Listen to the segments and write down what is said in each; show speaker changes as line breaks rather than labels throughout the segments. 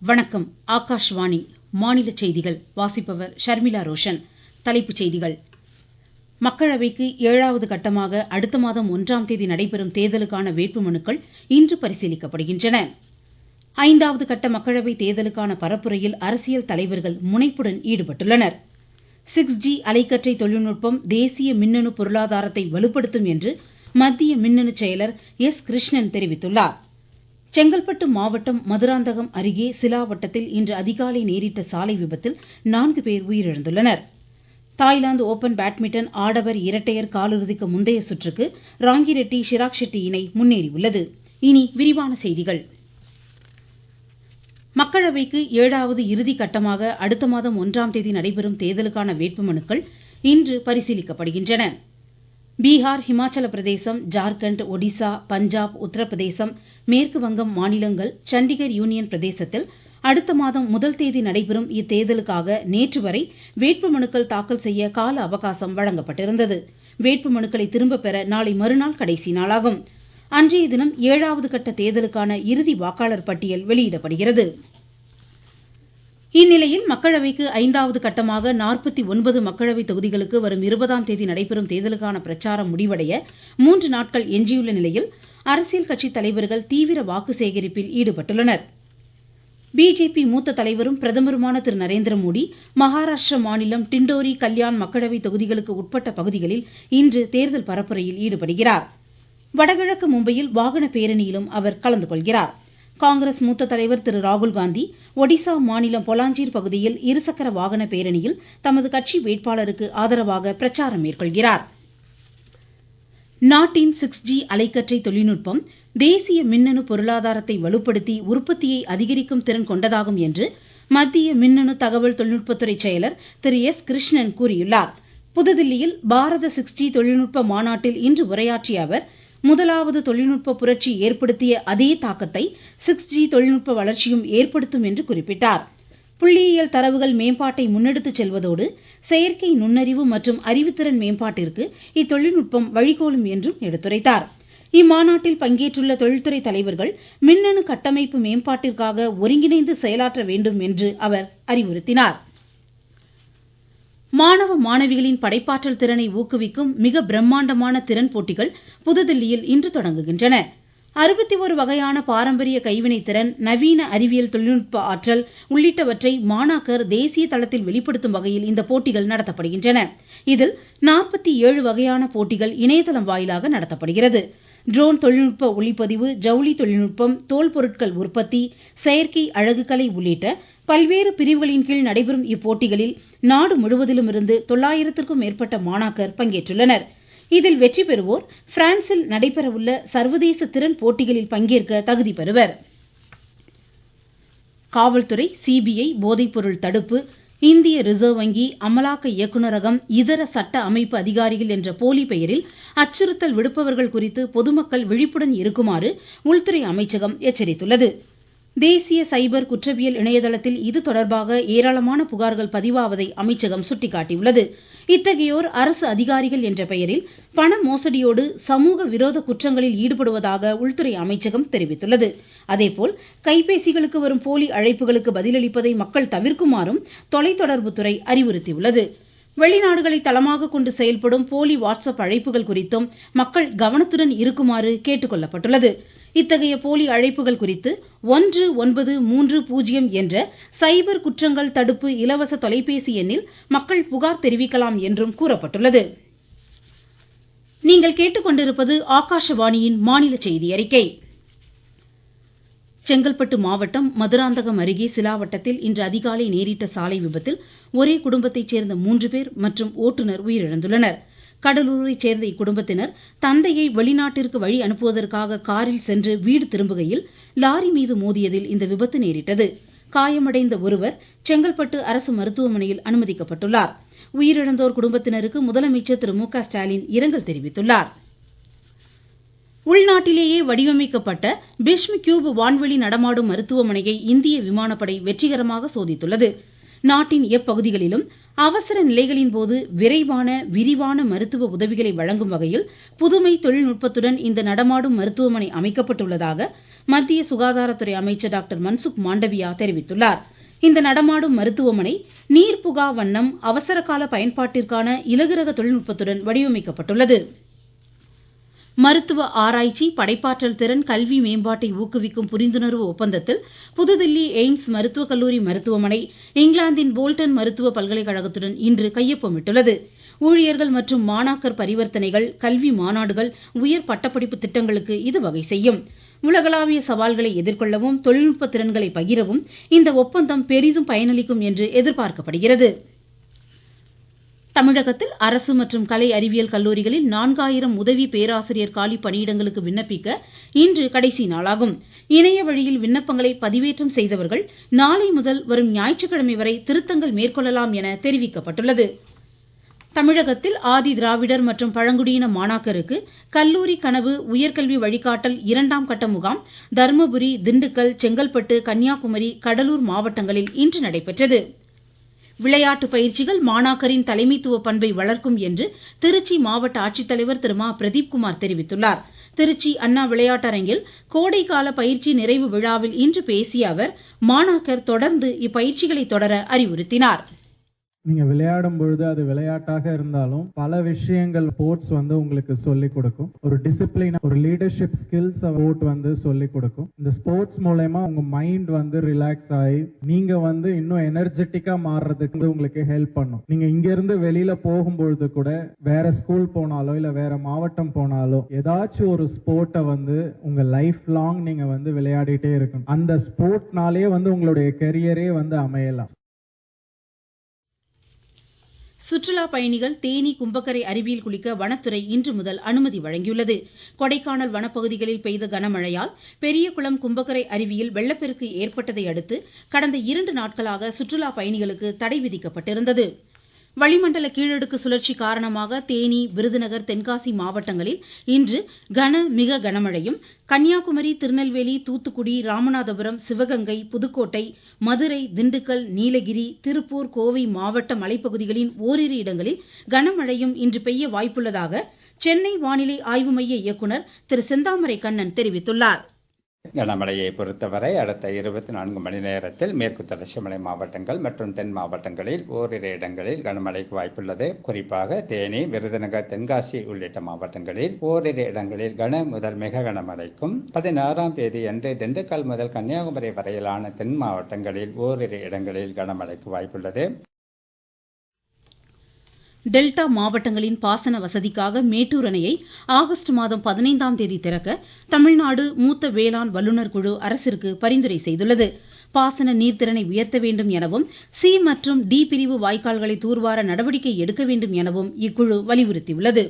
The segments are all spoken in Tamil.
வணக்கம். ஆகாஷ்வாணி மாநில செய்திகள் வாசிப்பவர் ஷர்மிளா ரோஷன். தலைப்புச் செய்திகள். மக்களவைக்கு 7வது கட்டமாக அடுத்த மாதம் 1ஆம் தேதி நடைபெறும் தேர்தலுக்கான வேட்புமனுக்கள் இன்று பரிசீலிக்கப்படுகின்றன. 5வது கட்ட மக்களவை தேர்தலுக்கான பரப்புரையில் அரசியல் தலைவர்கள் முனைப்புடன் ஈடுபட்டுள்ளனர். 6G அலைக்கற்றை தொழில்நுட்பம் தேசிய மின்னணு பொருளாதாரத்தை வலுப்படுத்தும் என்று மத்திய மின்னணு செயலர் எஸ். கிருஷ்ணன் தெரிவித்துள்ளார். செங்கல்பட்டு மாவட்டம் மதுராந்தகம் அருகே சிலாவட்டத்தில் இன்று அதிகாலை நேரிட்ட சாலை விபத்தில் 4 பேர் உயிரிழந்துள்ளனர். தாய்லாந்து ஓபன் பேட்மிண்டன் ஆடவர் இரட்டையர் காலிறுதிக்கு முந்தைய சுற்றுக்கு ராங்கிரெட்டி ஷிராக் ஷெட்டி இணை முன்னேறியுள்ளது. இனி விரிவான செய்திகள். மக்களவைக்கு 7வது இறுதி கட்டமாக அடுத்த மாதம் 1ஆம் தேதி நடைபெறும் தேர்தலுக்கான வேட்புமனுக்கள் இன்று பரிசீலிக்கப்படுகின்றன. பீகார், ஹிமாச்சல பிரதேசம், ஜார்க்கண்ட், ஒடிசா, பஞ்சாப், உத்தரப்பிரதேசம், மேற்கு வங்கம் மாநிலங்கள், சண்டிகர் யூனியன் பிரதேசத்தில் அடுத்த மாதம் 1 தேதி நடைபெறும் இத்தேர்தலுக்காக நேற்று வரை வேட்புமனுக்கள் தாக்கல் செய்ய கால அவகாசம் வழங்கப்பட்டிருந்தது. வேட்புமனுக்களை திரும்ப பெற நாளை மறுநாள் கடைசி நாளாகும். அன்றைய தினம் 7வது கட்ட தேர்தலுக்கான இறுதி வாக்காளர் பட்டியல் வெளியிடப்படுகிறது. இந்நிலையில் மக்களவைக்கு 5வது கட்டமாக 49 மக்களவை தொகுதிகளுக்கு வரும் 20ஆம் தேதி நடைபெறும் தேர்தலுக்கான பிரச்சாரம் முடிவடைய 3 நாட்கள் எஞ்சியுள்ள நிலையில் அரசியல் கட்சி தலைவர்கள் தீவிர வாக்கு சேகரிப்பில் ஈடுபட்டுள்ளனர். பிஜேபி மூத்த தலைவரும் பிரதமருமான திரு நரேந்திர மோடி மகாராஷ்டிர மாநிலம் டிண்டோரி, கல்யாண் மக்களவை தொகுதிகளுக்கு உட்பட்ட பகுதிகளில் இன்று தேர்தல் பரப்புரையில் ஈடுபடுகிறார். வடகிழக்கு மும்பையில் வாகன பேரணியிலும் அவர் கலந்து கொள்கிறார். காங்கிரஸ் மூத்த தலைவர் திரு ராகுல்காந்தி ஒடிசா மாநிலம் பொலாஞ்சீர் பகுதியில் இருசக்கர வாகன பேரணியில் தமது கட்சி வேட்பாளருக்கு ஆதரவாக பிரச்சாரம் மேற்கொள்கிறார். நாட்டின் 6G அலைக்கற்றை தொழில்நுட்பம் தேசிய மின்னணு பொருளாதாரத்தை வலுப்படுத்தி உற்பத்தியை அதிகரிக்கும் திறன் கொண்டதாகும் என்று மத்திய மின்னணு தகவல் தொழில்நுட்பத்துறை செயலர் திரு எஸ். கிருஷ்ணன் கூறியுள்ளார். புதுதில்லியில் பாரத 6G தொழில்நுட்ப மாநாட்டில் இன்று உரையாற்றிய அவர், முதலாவது தொழில்நுட்ப புரட்சி ஏற்படுத்திய அதே தாக்கத்தை 6G தொழில்நுட்ப வளர்ச்சியும் ஏற்படுத்தும் என்று குறிப்பிட்டார். புள்ளியியல் தரவுகள் மேம்பாட்டை முன்னெடுத்துச் செல்வதோடு செயற்கை நுண்ணறிவு மற்றும் அறிவுத்திறன் மேம்பாட்டிற்கு இத்தொழில்நுட்பம் வழிகோலும் என்றும் எடுத்துரைத்தார். இம்மாநாட்டில் பங்கேற்றுள்ள தொழில்துறை தலைவர்கள் மின்னணு கட்டமைப்பு மேம்பாட்டிற்காக ஒருங்கிணைந்து செயலாற்ற வேண்டும் என்று அவர் அறிவுறுத்தினார். மாணவ மாணவிகளின் படைப்பாற்றல் திறனை ஊக்குவிக்கும் மிக பிரம்மாண்டமான திறன் போட்டிகள் புதுதில்லியில் இன்று தொடங்குகின்றன. 61 வகையான பாரம்பரிய கைவினை திறன், நவீன அறிவியல் தொழில்நுட்ப ஆற்றல் உள்ளிட்டவற்றை மாணாக்கர் தேசிய தளத்தில் வெளிப்படுத்தும் வகையில் இந்த போட்டிகள் நடத்தப்படுகின்றன. இதில் 47 வகையான போட்டிகள் இணையதளம் வாயிலாக நடத்தப்படுகிறது. ட்ரோன் தொழில்நுட்ப ஒளிப்பதிவு, ஜவுளி தொழில்நுட்பம், தோல் பொருட்கள் உற்பத்தி, செயற்கை அழகுக்கலை உள்ளிட்ட பல்வேறு பிரிவுகளின் கீழ் நடைபெறும் இப்போட்டிகளில் நாடு முழுவதிலுமிருந்து 900க்கும் மேற்பட்ட மாணாக்கர் பங்கேற்றுள்ளனர். இதில் வெற்றி பெறுவோர் பிரான்சில் நடைபெறவுள்ள சர்வதேச திறன் போட்டிகளில் பங்கேற்க தகுதி பெறுவர். காவல்துறை, சிபிஐ, போதைப்பொருள் தடுப்பு, இந்திய ரிசர்வ் வங்கி, அமலாக்க இயக்குநரகம், இதர சட்ட அமைப்பு அதிகாரிகள் என்ற போலி பெயரில் அச்சுறுத்தல் விடுப்பவர்கள் குறித்து பொதுமக்கள் விழிப்புடன் இருக்குமாறு உள்துறை அமைச்சகம் எச்சரித்துள்ளது. தேசிய சைபர் குற்றவியல் இணையதளத்தில் இது தொடர்பாக ஏராளமான புகார்கள் பதிவாவதை அமைச்சகம் சுட்டிக்காட்டியுள்ளது. இத்தகையோர் அரசு அதிகாரிகள் என்ற பெயரில் பண மோசடியோடு சமூக விரோத குற்றங்களில் ஈடுபடுவதாக உள்துறை அமைச்சகம் தெரிவித்துள்ளது. அதேபோல் கைபேசிகளுக்கு வரும் போலி அழைப்புகளுக்கு பதிலளிப்பதை மக்கள் தவிர்க்குமாறும் தொலைத்தொடர்புத்துறை அறிவுறுத்தியுள்ளது. வெளிநாடுகளை தளமாக கொண்டு செயல்படும் போலி வாட்ஸ்அப் அழைப்புகள் குறித்தும் மக்கள் கவனத்துடன் இருக்குமாறு கேட்டுக்கொள்ளப்பட்டுள்ளது. இத்தகைய போலி அழைப்புகள் குறித்து 1930 என்ற சைபர் குற்றங்கள் தடுப்பு இலவச தொலைபேசி எண்ணில் மக்கள் புகார் தெரிவிக்கலாம் என்றும் கூறப்பட்டுள்ளது. நீங்கள் கேட்டுக்கொண்டிருப்பது ஆகாஷவாணியின் மாநில செய்தி அறிக்கை. செங்கல்பட்டு மாவட்டம் மதுராந்தகம் அருகே சிலாவட்டத்தில் இன்று அதிகாலை நேரிட்ட சாலை விபத்தில் ஒரே குடும்பத்தைச் சேர்ந்த 3 பேர் மற்றும் ஓட்டுநர் உயிரிழந்துள்ளனர். கடலூரைச் சேர்ந்த இக்குடும்பத்தினர் தந்தையை வெளிநாட்டிற்கு வழி அனுப்புவதற்காக காரில் சென்று வீடு திரும்புகையில் லாரி மீது மோதியதில் இந்த விபத்து நேரிட்டது. காயமடைந்த ஒருவர் செங்கல்பட்டு அரசு மருத்துவமனையில் அனுமதிக்கப்பட்டுள்ளார். உயிரிழந்தோர் குடும்பத்தினருக்கு முதலமைச்சர் திரு மு.க. ஸ்டாலின் இரங்கல் தெரிவித்துள்ளார். உள்நாட்டிலேயே வடிவமைக்கப்பட்ட பிஷ்ம் கியூப் வான்வெளி நடமாடும் மருத்துவமனையை இந்திய விமானப்படை வெற்றிகரமாக சோதித்துள்ளது. நாட்டின் எப்பகுதிகளிலும் அவசர நிலைகளின் போது விரைவான, விரிவான மருத்துவ உதவிகளை வழங்கும் வகையில் புதுமை தொழில்நுட்பத்துடன் இந்த நடமாடும் மருத்துவமனை அமைக்கப்பட்டுள்ளதாக மத்திய சுகாதாரத்துறை அமைச்சர் டாக்டர் மன்சுக் மாண்டவியா தெரிவித்துள்ளார். இந்த நடமாடும் மருத்துவமனை நீர்புகா வண்ணம் அவசரகால பயன்பாட்டிற்கான இலகுரக தொழில்நுட்பத்துடன் வடிவமைக்கப்பட்டுள்ளது. மருத்துவ ஆராய்ச்சி, படைப்பாற்றல் திறன், கல்வி மேம்பாட்டை ஊக்குவிக்கும் புரிந்துணர்வு ஒப்பந்தத்தில் புதுதில்லி எய்ம்ஸ் மருத்துவக் கல்லூரி மருத்துவமனை இங்கிலாந்தின் போல்டன் மருத்துவ பல்கலைக்கழகத்துடன் இன்று கையொப்பமிட்டுள்ளது. ஊழியர்கள் மற்றும் மாணாக்கர் பரிவர்த்தனைகள், கல்வி மாநாடுகள், உயர் பட்டப்படிப்பு திட்டங்களுக்கு இது வகை செய்யும். உலகளாவிய சவால்களை எதிர்கொள்ளவும் தொழில்நுட்ப திறன்களை பகிரவும் இந்த ஒப்பந்தம் பெரிதும் பயனளிக்கும் என்று எதிர்பார்க்கப்படுகிறது. தமிழகத்தில் அரசு மற்றும் கலை அறிவியல் கல்லூரிகளில் 4000 உதவி பேராசிரியர் காலி பணியிடங்களுக்கு விண்ணப்பிக்க இன்று கடைசி நாளாகும். இணைய வழியில் விண்ணப்பங்களை பதிவேற்றம் செய்தவர்கள் நாளை முதல் வரும் ஞாயிற்றுக்கிழமை வரை திருத்தங்கள் மேற்கொள்ளலாம் என தெரிவிக்கப்பட்டுள்ளது. தமிழகத்தில் ஆதி திராவிடர் மற்றும் பழங்குடியின மாணாக்கருக்கு கல்லூரி கனவு உயர்கல்வி வழிகாட்டல் 2ஆம் கட்ட முகாம் தர்மபுரி, திண்டுக்கல், செங்கல்பட்டு, கன்னியாகுமரி, கடலூர் மாவட்டங்களில் இன்று நடைபெற்றது. விளையாட்டு பயிற்சிகள் மாணாக்கரின் தலைமைத்துவ பண்பை வளர்க்கும் என்று திருச்சி மாவட்ட ஆட்சித்தலைவர் திரு மா. பிரதீப்குமார் தெரிவித்துள்ளார். திருச்சி அண்ணா விளையாட்டரங்கில் கோடைக்கால பயிற்சி நிறைவு விழாவில் இன்று பேசிய அவர் மாணாக்கர் தொடர்ந்து இப்பயிற்சிகளை தொடர அறிவுறுத்தினார்.
நீங்க விளையாடும் பொழுது அது விளையாட்டாக இருந்தாலும் பல விஷயங்கள் ஸ்போர்ட்ஸ் உங்களுக்கு சொல்லிக் கொடுக்கும். ஒரு டிசிப்ளின், ஒரு லீடர்ஷிப் ஸ்கில்ஸ் ஸ்போர்ட் சொல்லிக் கொடுக்கும். இந்த ஸ்போர்ட்ஸ் மூலமா உங்க மைண்ட் ரிலாக்ஸ் ஆகி நீங்க இன்னும் எனர்ஜெட்டிக்கா மாறுறதுக்கு உங்களுக்கு ஹெல்ப் பண்ணும். நீங்க இங்க இருந்து வெளியில போகும்பொழுது கூட வேற ஸ்கூல் போனாலோ இல்ல வேற மாவட்டம் போனாலோ ஏதாச்சும் ஒரு ஸ்போர்ட்டை உங்க லைஃப் லாங் நீங்க விளையாடிட்டே இருக்கணும். அந்த ஸ்போர்ட்னாலே உங்களுடைய கெரியரே அமையலாம்.
சுற்றுலா பயணிகள் தேனி, கும்பக்கரை அருவியில் குளிக்க வனத்துறை இன்று முதல் அனுமதி வழங்கியுள்ளது. கொடைக்கானல் வனப்பகுதிகளில் பெய்த கனமழையால் பெரியகுளம், கும்பக்கரை அருவியில் வெள்ளப்பெருக்கு ஏற்பட்டதை அடுத்து கடந்த 2 நாட்களாக சுற்றுலா பயணிகளுக்கு தடை விதிக்கப்பட்டிருந்தது. வளிமண்டல கீழடுக்கு சுழற்சி காரணமாக தேனி, விருதுநகர், தென்காசி மாவட்டங்களில் இன்று மிக கனமழையும், கன்னியாகுமரி, திருநெல்வேலி, தூத்துக்குடி, ராமநாதபுரம், சிவகங்கை, புதுக்கோட்டை, மதுரை, திண்டுக்கல், நீலகிரி, திருப்பூர், கோவை மாவட்ட மலைப்பகுதிகளின் ஓரிரு இடங்களில் கனமழையும் இன்று பெய்ய வாய்ப்புள்ளதாக சென்னை வானிலை ஆய்வு மைய இயக்குநர் திரு செந்தாமரை கண்ணன் தெரிவித்துள்ளார்.
கனமழையை பொறுத்தவரை அடுத்த 24 மணி நேரத்தில் மேற்கு தொடர்ச்சி மலை மாவட்டங்கள் மற்றும் தென் மாவட்டங்களில் ஓரிரு இடங்களில் கனமழைக்கு வாய்ப்புள்ளது. குறிப்பாக தேனி, விருதுநகர், தென்காசி உள்ளிட்ட மாவட்டங்களில் ஓரிரு இடங்களில் கன முதல் மிக கனமழைக்கும், 16ஆம் தேதி அன்று திண்டுக்கல் முதல் கன்னியாகுமரி வரையிலான தென் மாவட்டங்களில் ஓரிரு இடங்களில் கனமழைக்கு வாய்ப்புள்ளது.
டெல்டா மாவட்டங்களின் பாசன வசதிக்காக மேட்டூர் அணையை ஆகஸ்ட் மாதம் 15ஆம் தேதி திறக்க தமிழ்நாடு மூத்த வேளாண் வல்லுநர் குழு அரசிற்கு பரிந்துரை செய்துள்ளது. பாசன நீர்த்திறனை உயர்த்த வேண்டும் எனவும் சி மற்றும் டி பிரிவு வாய்க்கால்களை தூர்வார நடவடிக்கை எடுக்க வேண்டும் எனவும் இக்குழு வலியுறுத்தியுள்ளது.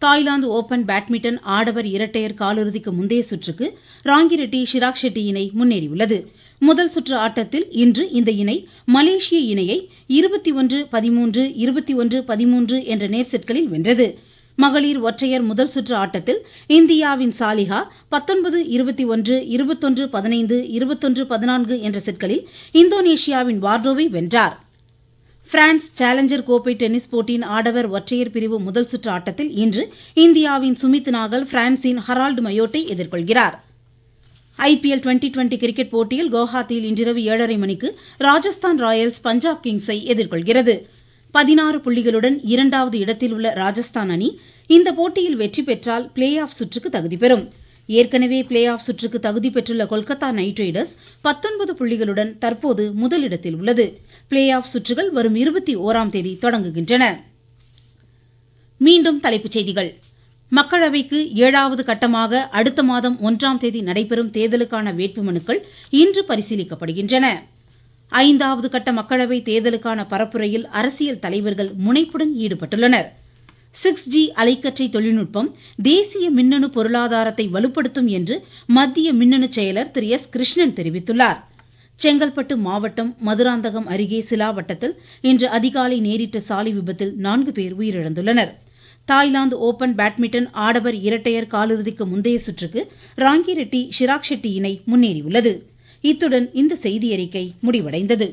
தாய்லாந்து ஓபன் பேட்மிண்டன் ஆடவர் இரட்டையர் காலிறுதிக்கு முந்தைய சுற்றுக்கு ராங்கிரெட்டி, ஷிராக் ஷெட்டி இணை முன்னேறியுள்ளது. முதல் சுற்று ஆட்டத்தில் இன்று இந்த இணை மலேசிய இணையை 21-13, 21-13 என்ற நேர் செட்களில் வென்றது. மகளிர் ஒற்றையர் முதல் சுற்று ஆட்டத்தில் இந்தியாவின் சாலிஹா 19-21, 21-15, 21-14 என்ற செட்களில் இந்தோனேஷியாவின் வார்டோவை வென்றார். பிரான்ஸ் சேலஞ்சர் கோப்பை டென்னிஸ் போட்டியின் ஆடவர் ஒற்றையர் பிரிவு முதல் சுற்று ஆட்டத்தில் இன்று இந்தியாவின் சுமித் நாகல் பிரான்சின் ஹரால்டு மயோட்டை எதிர்கொள்கிறார். IPL 2020 கிரிக்கெட் போட்டியில் குவஹாத்தியில் இன்றிரவு 7:30 மணிக்கு ராஜஸ்தான் ராயல்ஸ் பஞ்சாப் கிங்ஸை எதிர்கொள்கிறது. 16 புள்ளிகளுடன் 2வது இடத்தில் உள்ள ராஜஸ்தான் அணி இந்த போட்டியில் வெற்றி பெற்றால் பிளே ஆஃப் சுற்றுக்கு தகுதி பெறும். ஏற்கனவே பிளே ஆஃப் சுற்றுக்கு தகுதி பெற்றுள்ள கொல்கத்தா நைட் ரைடர்ஸ் 19 புள்ளிகளுடன் தற்போது முதலிடத்தில் உள்ளது. பிளே ஆஃப் சுற்றுகள் வரும் 21ஆம் தேதி தொடங்குகின்றன. மீண்டும் தலைப்புச் செய்திகள். மக்களவைக்கு 7வது கட்டமாக அடுத்த மாதம் 1ஆம் தேதி நடைபெறும் தேர்தலுக்கான வேட்புமனுக்கள் இன்று பரிசீலிக்கப்படுகின்றன. 5வது கட்ட மக்களவை தேர்தலுக்கான பரப்புரையில் அரசியல் தலைவர்கள் முனைப்புடன் ஈடுபட்டுள்ளனர். 6G அலைக்கற்றை தொழில்நுட்பம் தேசிய மின்னணு பொருளாதாரத்தை வலுப்படுத்தும் என்று மத்திய மின்னணு செயலர் திரு எஸ். கிருஷ்ணன் தெரிவித்துள்ளார். செங்கல்பட்டு மாவட்டம் மதுராந்தகம் அருகே சிலாவட்டத்தில் இன்று அதிகாலை நேரிட்ட சாலை விபத்தில் 4 பேர் உயிரிழந்துள்ளனர். தாய்லாந்து ஓபன் பேட்மிண்டன் ஆடவர் இரட்டையர் காலிறுதிக்கு முந்தைய சுற்றுக்கு ராங்கிரெட்டி, ஷிராக் ஷெட்டி இணை முன்னேறியுள்ளது. இத்துடன் இந்த செய்தியறிக்கை முடிவடைந்தது.